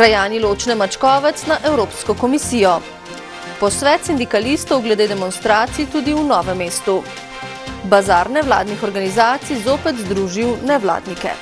Krajani Ločne Mačkovec na Evropsko komisijo. Posvet sindikalistov glede demonstracij tudi v Novem mestu. Bazar nevladnih organizacij zopet združil nevladnike.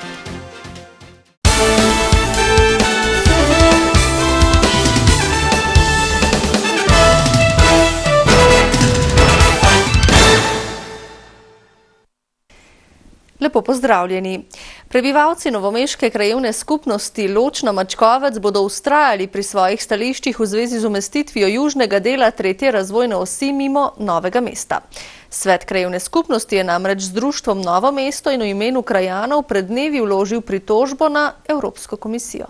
Lepo pozdravljeni. Prebivalci novomeške krajevne skupnosti Ločna Mačkovec bodo vztrajali pri svojih stališčih v zvezi z umestitvijo južnega dela 3. razvojne osi mimo Novega mesta. Svet krajevne skupnosti je namreč z društvom Novo mesto in v imenu krajanov pred dnevi vložil pritožbo na Evropsko komisijo.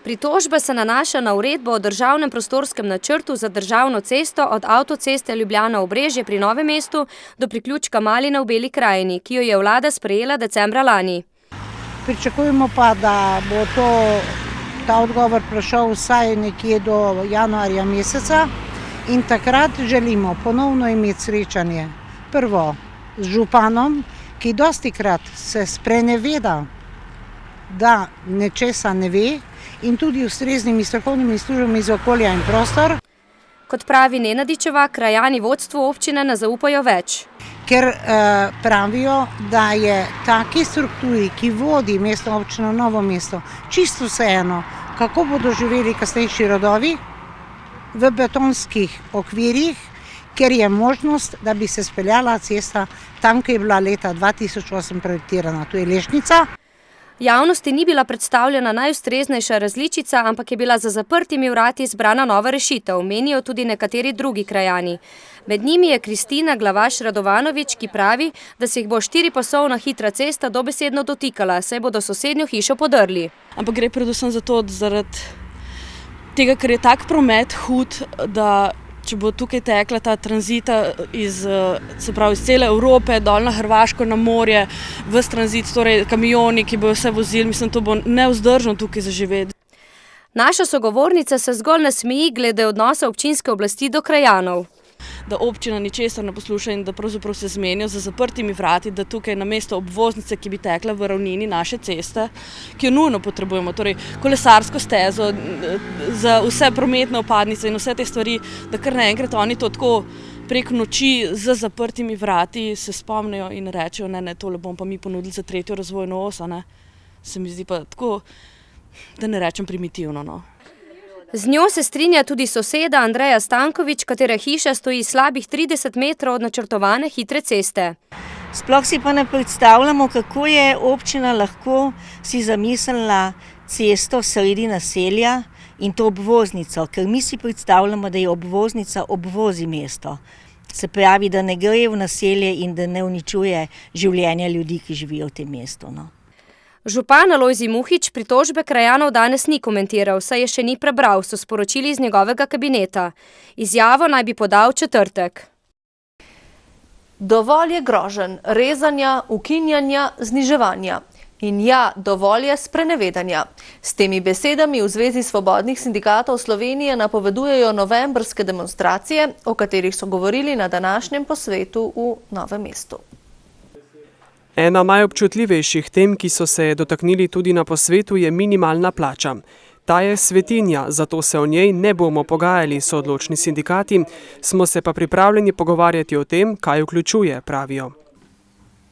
Pritožba se nanaša na uredbo o državnem prostorskem načrtu za državno cesto od avtoceste Ljubljana-Obrežje pri Novem mestu do priključka Malina v Beli krajini, ki jo je vlada sprejela decembra lani. Pričakujemo pa, da bo ta odgovor prišel vsaj nekje do januarja meseca in takrat želimo ponovno imeti srečanje. Prvo z županom, ki dostikrat se spreneveda, da nečesa ne ve, in tudi ustreznimi strokovnimi službami za okolje in prostor. Kot pravi Nenadičeva, krajani vodstvu občine ne zaupajo več. Ker pravijo, da je taki strukturi, ki vodi mestno občino Novo mesto, čisto vseeno, kako bodo živeli kasnejši rodovi v betonskih okvirih, ker je možnost, da bi se speljala cesta tam, ki je bila leta 2008 projektirana, to je Lešnica. Javnosti ni bila predstavljena najustreznejša različica, ampak je bila za zaprtimi vrati izbrana nova rešitev, menijo tudi nekateri drugi krajani. Med njimi je Kristina Glavaš Radovanovič, ki pravi, da se jih bo 4-pasovna hitra cesta dobesedno dotikala, saj bodo sosednjo hišo podrli. Ampak gre predvsem za to, zaradi tega, ker je tak promet hud, da če bo tukaj tekla ta tranzita iz cele Evrope, dol na Hrvaško, na morje, ves tranzit, torej kamioni, ki bojo vse vozili, mislim, to bo nevzdržno tukaj zaživeti. Naša sogovornica se zgolj nasmeji glede odnosa občinske oblasti do krajanov. Da občina ničesar ne posluša in da pravzaprav se zmenijo za zaprtimi vrati, da tukaj namesto obvoznice, ki bi tekla v ravnini naše ceste, ki jo nujno potrebujemo, torej kolesarsko stezo, za vse prometne vpadnice in vse te stvari, da kar naenkrat oni to tako prek noči z zaprtimi vrati se spomnijo in rečejo, ne, tole bom pa mi ponudili za 3. razvojno os, ne. Se mi zdi pa tako, da ne rečem primitivno, no. Z njo se strinja tudi soseda Andreja Stankovič, katere hiša stoji slabih 30 metrov od načrtovane hitre ceste. Sploh si pa ne predstavljamo, kako je občina lahko si zamislila cesto sredi naselja in to obvoznico, ker mi si predstavljamo, da je obvoznica obvozi mesto. Se pravi, da ne gre v naselje in da ne uničuje življenja ljudi, ki živijo v tem mestu, no. Župan Alojzij Muhič pritožbe krajanov danes ni komentiral, saj je še ni prebral, so sporočili iz njegovega kabineta. Izjavo naj bi podal v četrtek. Dovolj je groženj, rezanja, ukinjanja, zniževanja. In ja, dovolj je sprenevedanja. S temi besedami v Zvezi svobodnih sindikatov Slovenije napovedujejo novembrske demonstracije, o katerih so govorili na današnjem posvetu v Novem mestu. Ena najobčutljivejših tem, ki so se dotaknili tudi na posvetu, je minimalna plača. Ta je svetinja, zato se o njej ne bomo pogajali, so odločni sindikati, smo se pa pripravljeni pogovarjati o tem, kaj vključuje, pravijo.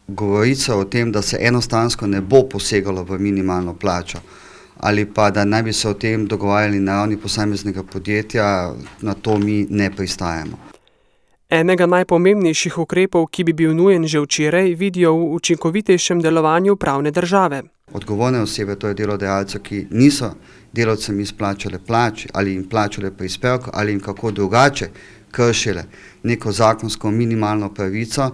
Govorica o tem, da se enostransko ne bo posegalo v minimalno plačo ali pa da naj bi se o tem dogovarjali na ravni posameznega podjetja, na to mi ne pristajamo. Enega najpomembnejših ukrepov, ki bi bil nujen že včeraj, vidijo v učinkovitejšem delovanju pravne države. Odgovorne osebe, to je delodajalci, ki niso delavcem izplačale plač ali jim plačale prispevke ali jim kako drugače kršile neko zakonsko minimalno pravico,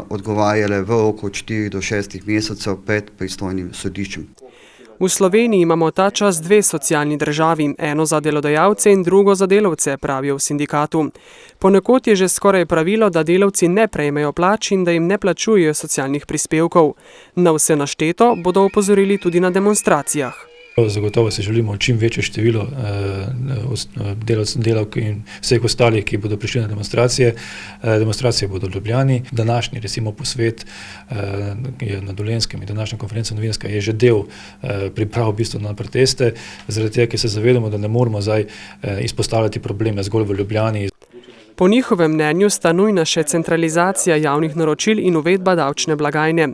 odgovarjale v roku od 4 do 6 mesecev pred pristojnim sodiščem. V Sloveniji imamo ta čas 2 socialni državi, eno za delodajalce in drugo za delavce, pravijo v sindikatu. Ponekod je že skoraj pravilo, da delavci ne prejmejo plač in da jim ne plačujejo socialnih prispevkov. Na vse našteto bodo opozorili tudi na demonstracijah. Zagotovo si želimo čim večje število delavk in vseh ostalih, ki bodo prišli na demonstracije. Demonstracije bodo v Ljubljani. Današnji recimo posvet je na Dolenjskem in današnja konferenca novinarska je že del priprav v bistvu na proteste, zaradi tega, ker se zavedamo, da ne moramo zdaj izpostavljati probleme zgolj v Ljubljani. Po njihovem mnenju sta nujna še centralizacija javnih naročil in uvedba davčne blagajne.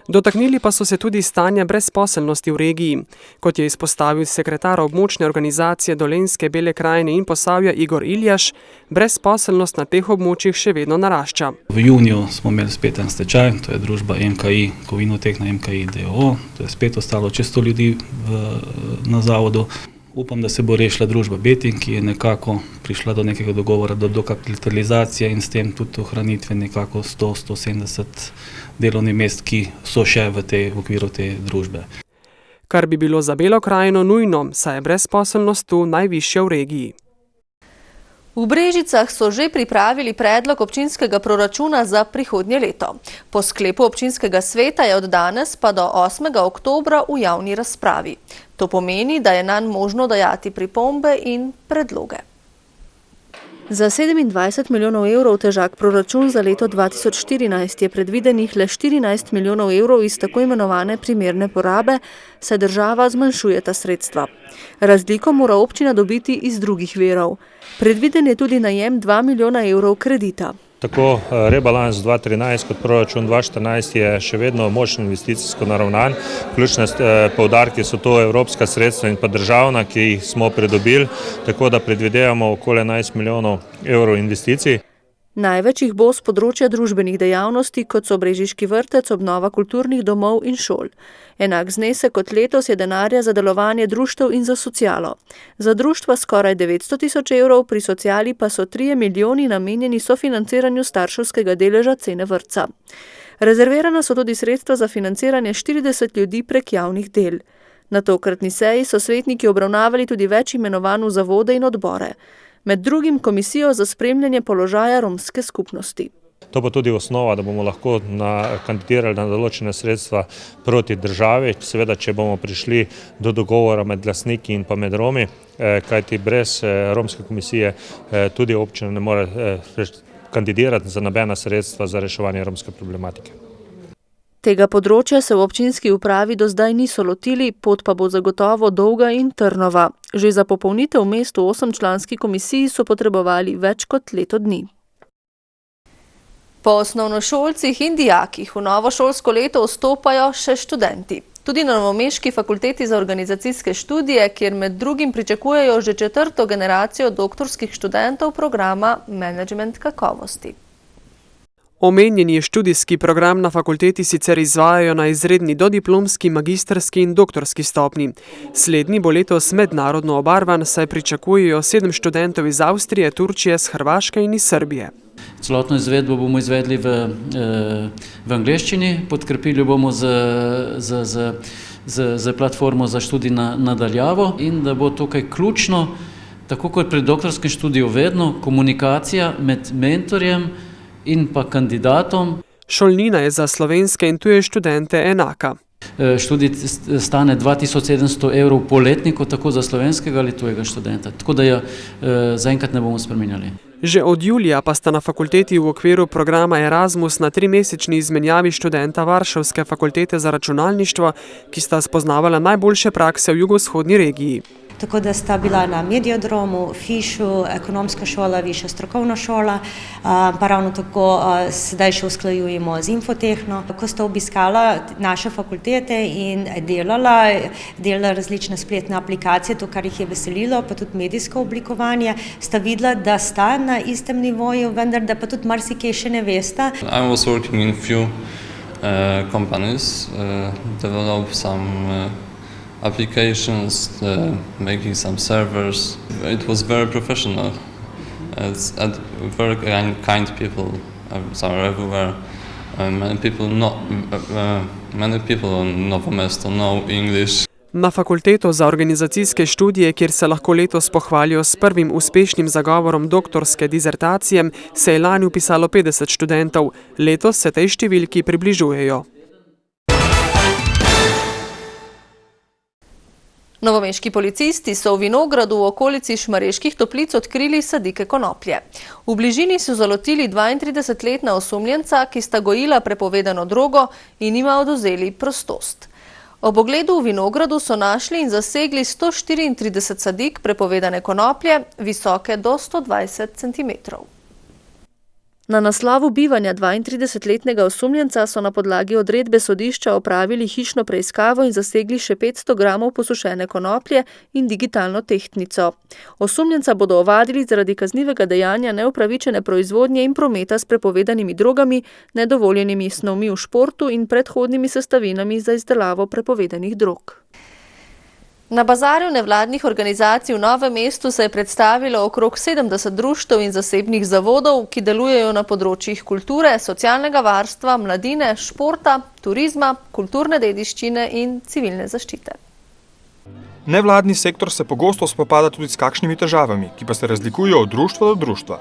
Dotaknili pa so se tudi stanja brezposelnosti v regiji. Kot je izpostavil sekretar območne organizacije Dolenjske, Bele krajine in Posavja Igor Iljaš, brezposelnost na teh območjih še vedno narašča. V juniju smo imeli spet en stečaj, to je družba MKI, Kovinotehna MKI d.o.o., to je spet ostalo čez 100 ljudi na zavodu. Upam, da se bo rešila družba Betin, ki je nekako prišla do nekega dogovora, do dokapitalizacije in s tem tudi ohranitve nekako 100-170 delovnih mest, ki so še v okviru te družbe. Kar bi bilo za Belo krajino nujno, saj je brezposelnost tu najvišja v regiji. V Brežicah so že pripravili predlog občinskega proračuna za prihodnje leto. Po sklepu občinskega sveta je od danes pa do 8. oktobra v javni razpravi. To pomeni, da je nanj možno dajati pripombe in predloge. Za 27 milijonov evrov težak proračun za leto 2014 je predvidenih le 14 milijonov evrov iz tako imenovane primerne porabe, saj država zmanjšuje ta sredstva. Razliko mora občina dobiti iz drugih virov. Predviden je tudi najem 2 milijona evrov kredita. Tako rebalans 2013 kot proračun 2014 je še vedno močno investicijsko naravnan. Ključne poudarki so to evropska sredstva in pa državna, ki jih smo pridobili, tako da predvidevamo okoli 11 milijonov evrov investicij. Največ jih bo z področja družbenih dejavnosti, kot so Brežiški vrtec, obnova kulturnih domov in šol. Enak znesek kot letos je denarja za delovanje društev in za socialo. Za društva skoraj 900 tisoč evrov, pri sociali pa so 3 milijoni namenjeni sofinanciranju starševskega deleža cene vrtca. Rezervirana so tudi sredstva za financiranje 40 ljudi prek javnih del. Na tokratni seji so svetniki obravnavali tudi več imenovanj v zavode in odbore. Med drugim komisijo za spremljanje položaja romske skupnosti. To bo tudi osnova, da bomo lahko kandidirali na določene sredstva proti državi, seveda, če bomo prišli do dogovora med lastniki in pa med Romi, kajti brez romske komisije tudi občina ne more kandidirati za nobena sredstva za reševanje romske problematike. Tega področja se v občinski upravi do zdaj niso lotili, pot pa bo zagotovo dolga in trnova. Že za popolnitev mest v 8-članski komisiji so potrebovali več kot leto dni. Po osnovnošolcih in dijakih v novo šolsko leto vstopajo še študenti. Tudi na Novomeški fakulteti za organizacijske študije, kjer med drugim pričakujejo že 4. generacijo doktorskih študentov programa Management kakovosti. Omenjeni študijski program na fakulteti sicer izvajajo na izredni dodiplomski, magistrski in doktorski stopnji. Slednji bo letos mednarodno obarvan, saj pričakujejo 7 študentov iz Avstrije, Turčije, z Hrvaške in iz Srbije. Celotno izvedbo bomo izvedli v angleščini, podkrepili bomo z platformo za študij nadaljavo in da bo tukaj ključno, tako kot pri doktorskem študiju vedno, komunikacija med mentorjem in pa kandidatom. Šolnina je za slovenske in tuje študente enaka. Študij stane 2700 evrov po letniku, tako za slovenskega ali tujega študenta. Tako da jo zaenkrat ne bomo spreminjali. Že od julija pa sta na fakulteti v okviru programa Erasmus na 3-mesečni izmenjavi študenta Varšavske fakultete za računalništvo, ki sta spoznavala najboljše prakse v jugovzhodni regiji. Tako da sta bila na Mediodromu, FIŠ-u, ekonomska šola, višja strokovna šola, pa ravno tako sedaj še usklajujemo z Infotehno. Ko sta obiskala naše fakultete in delala različne spletne aplikacije, to, kar jih je veselilo, pa tudi medijsko oblikovanje, sta videla, da sta na istem nivoju, vendar da pa tudi marsikaj še ne vesta. I was working in few companies, develop some applications, making some servers. It was very professional. And very kind people are everywhere. Many people in Novo Mesto know English. Na fakulteto za organizacijske študije, kjer se lahko letos pohvalijo s prvim uspešnim zagovorom doktorske dizertacije, se je lani vpisalo 50 študentov. Letos se tej številki približujejo. Novomeški policisti so v vinogradu v okolici Šmarjeških Toplic odkrili sadike konoplje. V bližini so zalotili 32-letna osumljenca, ki sta gojila prepovedano drogo in jima odvzeli prostost. Ob ogledu v vinogradu so našli in zasegli 134 sadik prepovedane konoplje, visoke do 120 centimetrov. Na naslovu bivanja 32-letnega osumljenca so na podlagi odredbe sodišča opravili hišno preiskavo in zasegli še 500 gramov posušene konoplje in digitalno tehtnico. Osumljenca bodo ovadili zaradi kaznivega dejanja neupravičene proizvodnje in prometa s prepovedanimi drogami, nedovoljenimi snovmi v športu in predhodnimi sestavinami za izdelavo prepovedanih drog. Na bazarju nevladnih organizacij v Novem mestu se je predstavilo okrog 70 društev in zasebnih zavodov, ki delujejo na področjih kulture, socialnega varstva, mladine, športa, turizma, kulturne dediščine in civilne zaščite. Nevladni sektor se pogosto spopada tudi s kakšnimi težavami, ki pa se razlikujejo od društva do društva.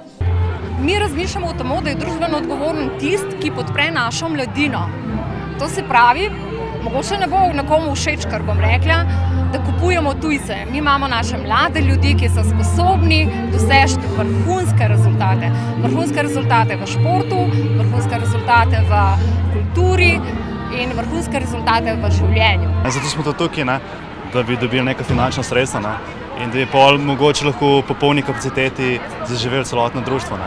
Mi razmišljamo o tem, da je družbeno odgovoren tisti, ki podpre našo mladino. To se pravi, mogoče ne bo nekomu všeč, kar bom rekla, da kupujemo tujce. Mi imamo naše mlade ljudi, ki so sposobni doseči vrhunske rezultate. Vrhunske rezultate v športu, vrhunske rezultate v kulturi in vrhunske rezultate v življenju. Zato smo tukaj, da bi dobili neka finančna sredstva in da bi pol mogoče lahko po polni kapaciteti zaživeli celotno društvo.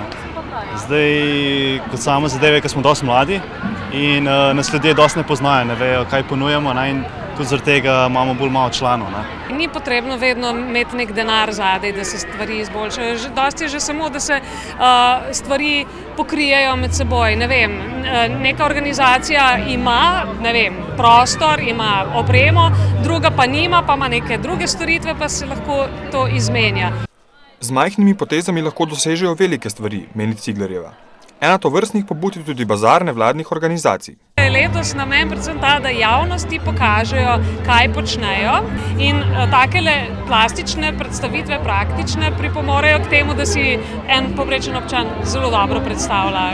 Zdaj, kot samo zadeve, ker smo dosti mladi in nas ljudje dosti ne poznajo, ne vejo, kaj ponujamo in tudi zaradi tega imamo bolj malo članov. Ni potrebno vedno imeti nek denar zadaj, da se stvari izboljšajo. Dosti je že samo, da se stvari pokrijejo med seboj. Ne vem, neka organizacija ima, ne vem, prostor, ima opremo, druga pa nima, pa ima neke druge storitve, pa se lahko to izmenja. Z majhnimi potezami lahko dosežejo velike stvari, meni Ciglerjeva. Ena tovrstnih pobud je tudi bazar nevladnih organizacij. Letos namen predvsem ta, da javnosti pokažejo, kaj počnejo in takele plastične predstavitve, praktične, pripomorejo k temu, da si en povprečen občan zelo dobro predstavlja,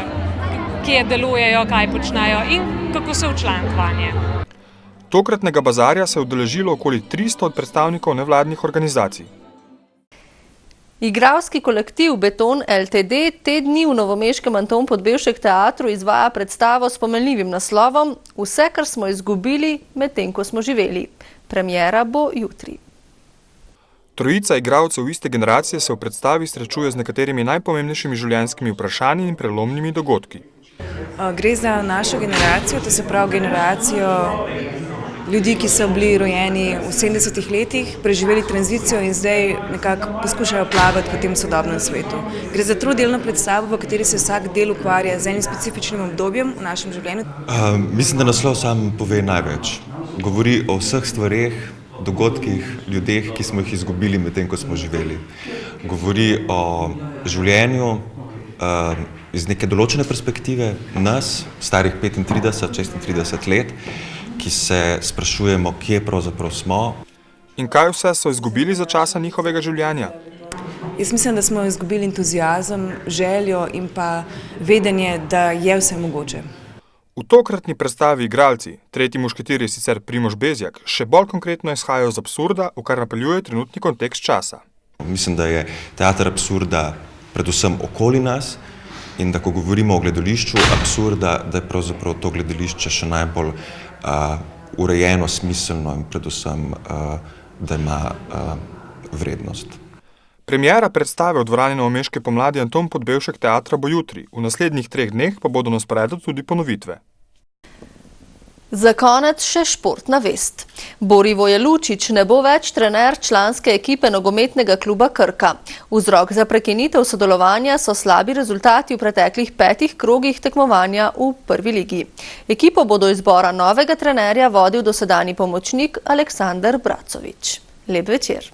kje delujejo, kaj počnejo in kako se včlaniti vanje. Tokratnega bazarja se je udeležilo okoli 300 predstavnikov nevladnih organizacij. Igralski kolektiv Beton LTD te dni v novomeškem Anton Podbevšek teatru izvaja predstavo s pomenljivim naslovom Vse, kar smo izgubili, medtem ko smo živeli. Premiera bo jutri. Trojica igralcev iste generacije se v predstavi srečuje z nekaterimi najpomembnejšimi življenjskimi vprašanji in prelomnimi dogodki. Gre za našo generacijo, to se pravi generacijo ljudi, ki so bili rojeni v 70-ih letih, preživeli tranzicijo in zdaj nekako poskušajo plavati v tem sodobnem svetu. Gre za trodelno predstavo, v kateri se vsak del ukvarja z enim specifičnim obdobjem v našem življenju. Mislim, da naslov sam pove največ. Govori o vseh stvareh, dogodkih, ljudeh, ki smo jih izgubili medtem, ko smo živeli. Govori o življenju iz neke določene perspektive nas, starih 35-36 let, ki se sprašujemo, kje pravzaprav smo. In kaj vse so izgubili za časa njihovega življenja? Jaz mislim, da smo izgubili entuziazem, željo in pa vedenje, da je vse mogoče. V tokratni predstavi igralci, tretji mušketir je sicer Primož Bezjak, še bolj konkretno izhajajo z absurda, v kar napeljuje trenutni kontekst časa. Mislim, da je teater absurda predvsem okoli nas in da ko govorimo o gledališču absurda, da je pravzaprav to gledališče še najbolj urejeno, smiselno in predvsem, da ima vrednost. Premiera predstave v dvorani Novomeške pomladi Anton Podbevšek teatra bo jutri, v naslednjih 3 dneh pa bodo na sporedu tudi ponovitve. Za konec še športna vest. Borivoje Lučič ne bo več trener članske ekipe nogometnega kluba Krka. Vzrok za prekinitev sodelovanja so slabi rezultati v preteklih 5 krogih tekmovanja v prvi ligi. Ekipo bo do izbora novega trenerja vodil dosedanji pomočnik Aleksandar Bracovič. Lep večer.